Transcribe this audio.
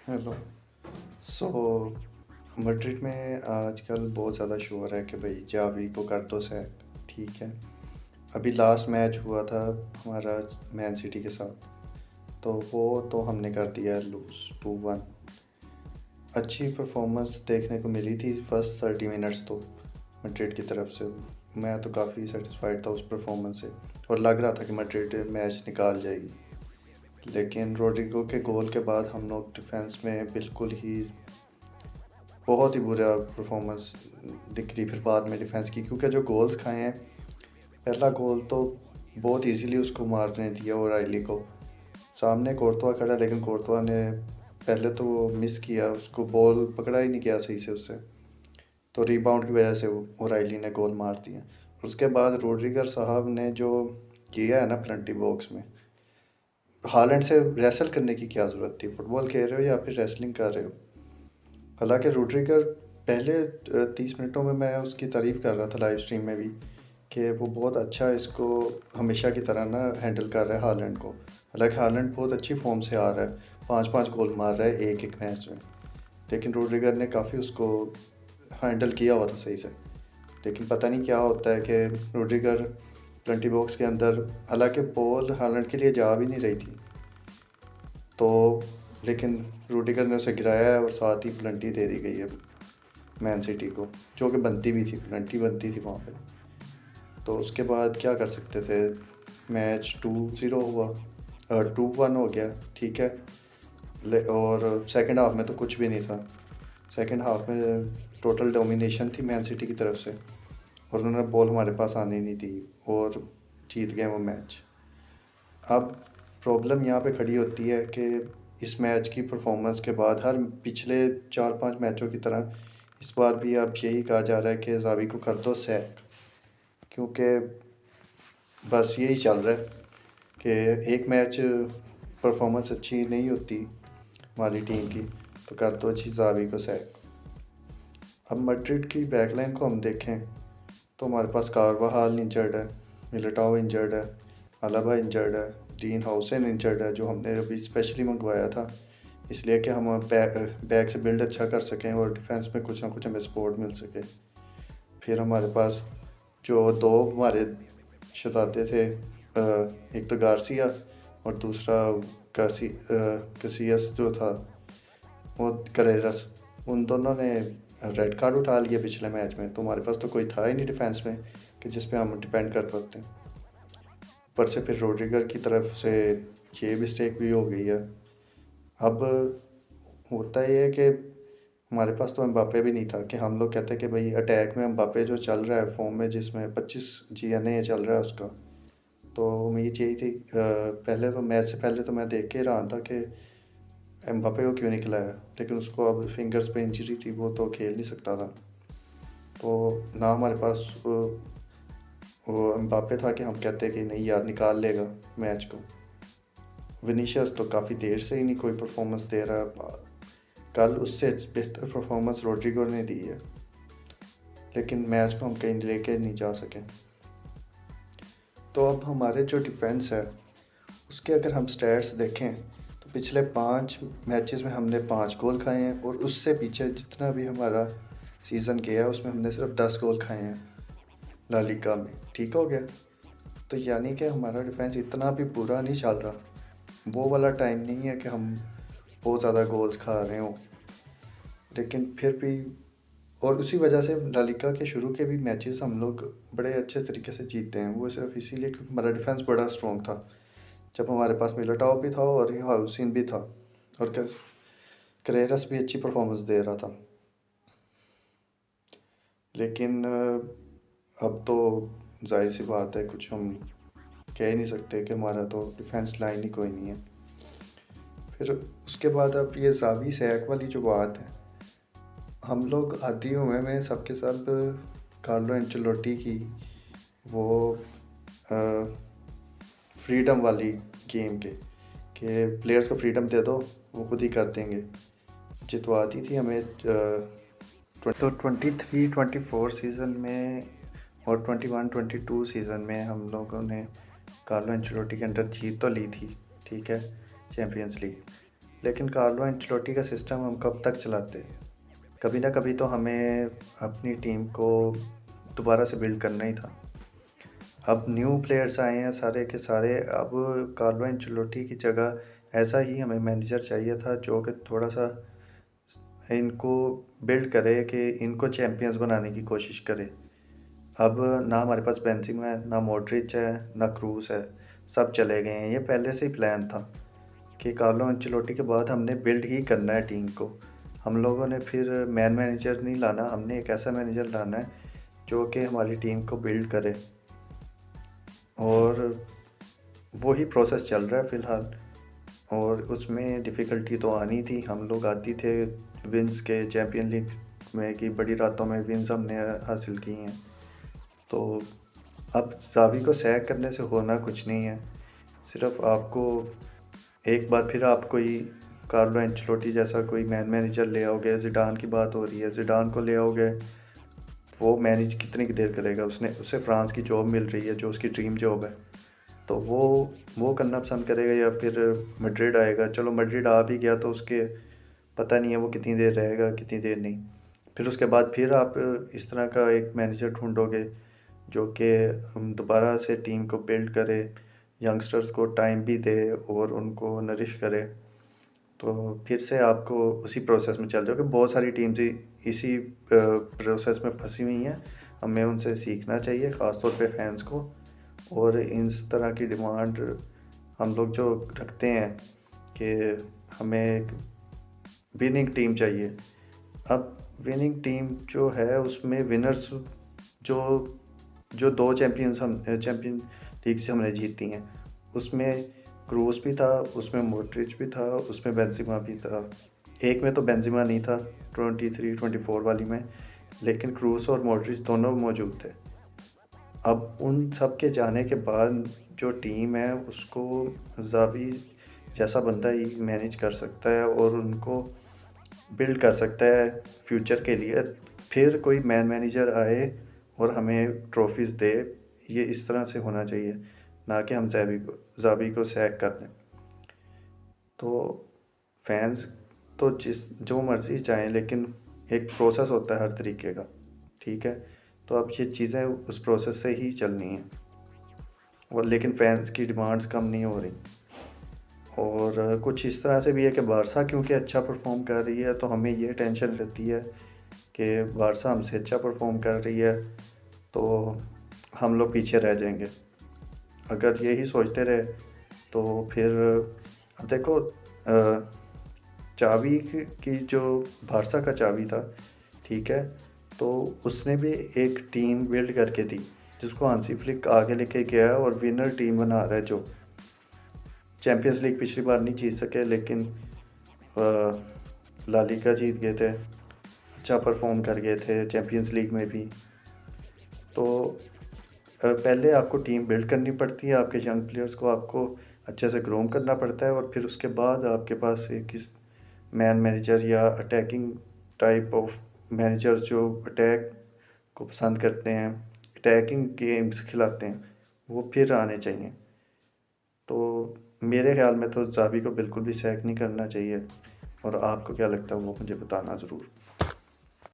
Hello. सो Madrid में आजकल बहुत ज़्यादा शोर है कि भाई जावी को कर दो सैक। ठीक है। अभी लास्ट मैच हुआ था हमारा मैन सिटी के साथ, तो वो तो हमने कर दिया लूज़ 2-1। अच्छी परफॉर्मेंस देखने को मिली थी फर्स्ट 30 मिनट्स तो मैड्रिड की तरफ से। मैं तो काफ़ी सेटिस्फाइड था उस परफॉर्मेंस से, और लग रहा था कि मैड्रिड मैच निकाल जाएगी। लेकिन रोड्रिगो के गोल के बाद हम लोग डिफेंस में बिल्कुल ही बहुत ही बुरा परफॉर्मेंस दिख रही फिर बाद में डिफेंस की, क्योंकि जो गोल्स खाए हैं, पहला गोल तो बहुत इजीली उसको मारने दिया ओराइली को। सामने कोर्तवा खड़ा, लेकिन कोर्तवा ने पहले तो वो मिस किया, उसको बॉल पकड़ा ही नहीं गया सही से उससे, तो रीबाउंड की वजह से वो ओराइली ने गोल मार दिया। उसके बाद रोड्रिगर साहब ने जो किया है ना पेनल्टी बॉक्स में, हालैंड से रेसल करने की क्या ज़रूरत थी? फुटबॉल खेल रहे हो या फिर रेसलिंग कर रहे हो? हालांकि रोड्रिगर पहले 30 मिनटों में मैं उसकी तारीफ़ कर रहा था लाइव स्ट्रीम में भी, कि वो बहुत अच्छा इसको हमेशा की तरह ना हैंडल कर रहा है हालैंड को। हालांकि हालैंड बहुत अच्छी फॉर्म से आ रहा है, 5-5 गोल मार रहा है एक एक मैच में, लेकिन रोड्रिगर ने काफ़ी उसको हैंडल किया हुआ था सही से। लेकिन पता नहीं क्या होता है कि रोड्रिगर पेनल्टी बॉक्स के अंदर, हालांकि बॉल हालैंड के लिए जा भी नहीं रही थी, तो लेकिन रोड्रिगर ने उसे गिराया है और साथ ही पेनल्टी दे दी गई है मैन सिटी को, जो कि बनती भी थी, पेनल्टी बनती थी वहाँ पे। तो उसके बाद क्या कर सकते थे? मैच 2-0 हुआ, 2-1 हो गया, ठीक है। और सेकंड हाफ में तो कुछ भी नहीं था। सेकंड हाफ में टोटल डोमिनेशन थी मैन सिटी की तरफ से, और उन्होंने बॉल हमारे पास आने नहीं दी और जीत गए वो मैच। अब प्रॉब्लम यहाँ पे खड़ी होती है कि इस मैच की परफॉर्मेंस के बाद हर पिछले 4-5 मैचों की तरह इस बार भी अब यही कहा जा रहा है कि जावी को कर दो सैक, क्योंकि बस यही चल रहा है कि एक मैच परफॉर्मेंस अच्छी नहीं होती हमारी टीम की, तो कर दो जी जावी को सैक। अब मैड्रिड की बैकलाइन को हम देखें तो हमारे पास कार्वाहाल इंजर्ड है, मिलिटाओ इंजर्ड है, अलाबा इंजर्ड है, डीन हाउसन इंजर्ड है, जो हमने अभी स्पेशली मंगवाया था इसलिए कि हम बैक से बिल्ड अच्छा कर सकें और डिफेंस में कुछ ना कुछ हमें सपोर्ट मिल सके। फिर हमारे पास जो दो हमारे शहजादे थे, एक तो गार्सिया और दूसरा कसियस जो था, वो करेरस, उन दोनों ने रेड कार्ड उठा लिया पिछले मैच में, तो हमारे पास तो कोई था ही नहीं डिफेंस में कि जिस पे हम डिपेंड कर पाते हैं। ऊपर से फिर रोड्रिगर की तरफ से ये मिस्टेक भी हो गई है। अब होता ये है कि हमारे पास तो एम्बापे भी नहीं था, कि हम लोग कहते हैं कि भाई अटैक में एम्बापे जो चल रहा है फॉर्म में, जिसमें 25 GNA चल रहा है उसका, तो उम्मीद यही थी। पहले तो मैच से पहले तो मैं देख के रहा था कि एम्बापे को क्यों नहीं खिलाया, लेकिन उसको अब फिंगर्स पे इंजरी थी, वो तो खेल नहीं सकता था। तो ना हमारे पास वो एम्बापे था कि हम कहते कि नहीं यार निकाल लेगा मैच को। विनीशियस तो काफ़ी देर से ही नहीं कोई परफॉर्मेंस दे रहा है, कल उससे बेहतर परफॉर्मेंस रोड्रिगो ने दी है, लेकिन मैच को हम कहीं लेके नहीं जा सके। तो अब हमारे जो डिफेंस है उसके अगर हम स्टैट्स देखें तो पिछले 5 मैचेस में हमने 5 गोल खाए हैं, और उससे पीछे जितना भी हमारा सीज़न गया है उसमें हमने सिर्फ 10 गोल खाए हैं ला लीगा में। ठीक हो गया, तो यानी कि हमारा डिफेंस इतना भी बुरा नहीं चल रहा, वो वाला टाइम नहीं है कि हम बहुत ज़्यादा गोल्स खा रहे हों। लेकिन फिर भी, और उसी वजह से ला लीगा के शुरू के भी मैचेस हम लोग बड़े अच्छे तरीके से जीतते हैं, वो सिर्फ इसीलिए क्योंकि हमारा डिफेंस बड़ा स्ट्रॉन्ग था, जब हमारे पास मिलिटाओ भी था और हाउसिन भी था, और करेरस भी अच्छी परफॉर्मेंस दे रहा था। लेकिन अब तो जाहिर सी बात है, कुछ हम कह ही नहीं सकते कि हमारा तो डिफेंस लाइन ही कोई नहीं है। फिर उसके बाद अब ये जावी सैक वाली जो बात है, हम लोग आधी उम्र में सबके सब कार्लो एंचेलोटी की वो फ्रीडम वाली गेम के, कि प्लेयर्स को फ्रीडम दे दो वो खुद ही कर देंगे, जितवाती थी हमें। तो 23-24 सीज़न में और 21-22 सीज़न में हम लोगों ने कार्लो एंचेलोटी के अंडर जीत तो ली थी, ठीक है, चैम्पियंस लीग। लेकिन कार्लो एंचेलोटी का सिस्टम हम कब तक चलाते? कभी ना कभी तो हमें अपनी टीम को दोबारा से बिल्ड करना ही था। अब न्यू प्लेयर्स आए हैं सारे के सारे, अब कार्लो एंचेलोटी की जगह ऐसा ही हमें मैनेजर चाहिए था जो कि थोड़ा-सा इनको बिल्ड करे, कि इनको चैंपियंस बनाने की कोशिश करे। अब ना हमारे पास बेंज़ेमा है, ना मॉड्रिच है, ना क्रूस है, सब चले गए हैं। ये पहले से ही प्लान था कि कार्लो अंचेलोटी के बाद हमने बिल्ड ही करना है टीम को। हम लोगों ने फिर मैनेजर नहीं लाना, हमने एक ऐसा मैनेजर लाना है जो कि हमारी टीम को बिल्ड करे, और वही प्रोसेस चल रहा है फ़िलहाल। और उसमें डिफ़िकल्टी तो आनी थी, हम लोग आती थे विन्स के चैम्पियन लीग में, कि बड़ी रातों में विन्स हमने हासिल की हैं। तो अब ज़ावी को सैक करने से होना कुछ नहीं है, सिर्फ़ आपको एक बार फिर आप कोई कार्लो एंचेलोटी जैसा कोई मैनेजर ले आओगे। ज़िडान की बात हो रही है, ज़िडान को ले आओगे, वो मैनेज कितनी देर करेगा? उसे फ्रांस की जॉब मिल रही है जो उसकी ड्रीम जॉब है, तो वो करना पसंद करेगा या फिर मैड्रिड आएगा? चलो मैड्रिड आ भी गया तो उसके पता नहीं है वो कितनी देर रहेगा, कितनी देर नहीं। फिर उसके बाद फिर आप इस तरह का एक मैनेजर ढूंढोगे जो कि दोबारा से टीम को बिल्ड करे, यंगस्टर्स को टाइम भी दे और उनको नरिश करे, तो फिर से आपको उसी प्रोसेस में चल जाओगे। बहुत सारी टीम्स इसी प्रोसेस में फंसी हुई हैं, हमें उनसे सीखना चाहिए, ख़ास तौर पे फैंस को। और इस तरह की डिमांड हम लोग जो रखते हैं कि हमें एक विनिंग टीम चाहिए। अब विनिंग टीम जो है उसमें विनर्स जो जो 2 चैम्पियन लीग से हमने जीती हैं, उसमें क्रूस भी था, उसमें मॉड्रिच भी था, उसमें बेंज़ेमा भी था। एक में तो बेंज़ेमा नहीं था, 23-24 वाली में, लेकिन क्रूस और मॉड्रिच दोनों मौजूद थे। अब उन सब के जाने के बाद जो टीम है उसको ज़ावी जैसा बंदा ही मैनेज कर सकता है और उनको बिल्ड कर सकता है फ्यूचर के लिए। फिर कोई मैनेजर आए और हमें ट्रॉफ़ीज़ दे, ये इस तरह से होना चाहिए, ना कि हम ज़ावी को सैक कर दें। तो फैंस तो जो मर्ज़ी चाहें, लेकिन एक प्रोसेस होता है हर तरीके का, ठीक है? तो अब ये चीज़ें उस प्रोसेस से ही चलनी हैं, और लेकिन फैंस की डिमांड्स कम नहीं हो रही। और कुछ इस तरह से भी है कि बारसा क्योंकि अच्छा परफॉर्म कर रही है, तो हमें ये टेंशन रहती है कि बारसा हमसे अच्छा परफॉर्म कर रही है तो हम लोग पीछे रह जाएंगे। अगर यही सोचते रहे तो फिर अब देखो, चाबी की जो बारसा का चाबी था, ठीक है, तो उसने भी एक टीम बिल्ड करके दी जिसको हांसी फ्लिक आगे लेके गया है और विनर टीम बना रहा है। जो चैम्पियंस लीग पिछली बार नहीं जीत सके, लेकिन ला लीगा जीत गए थे, अच्छा परफॉर्म कर गए थे चैम्पियंस लीग में भी। तो पहले आपको टीम बिल्ड करनी पड़ती है, आपके यंग प्लेयर्स को आपको अच्छे से ग्रूम करना पड़ता है, और फिर उसके बाद आपके पास एक इस मैनेजर या अटैकिंग टाइप ऑफ मैनेजर्स जो अटैक को पसंद करते हैं, अटैकिंग गेम्स खिलाते हैं, वो फिर आने चाहिए। तो मेरे ख़्याल में तो ज़ावी को बिल्कुल भी सैक नहीं करना चाहिए, और आपको क्या लगता है वो मुझे बताना ज़रूर।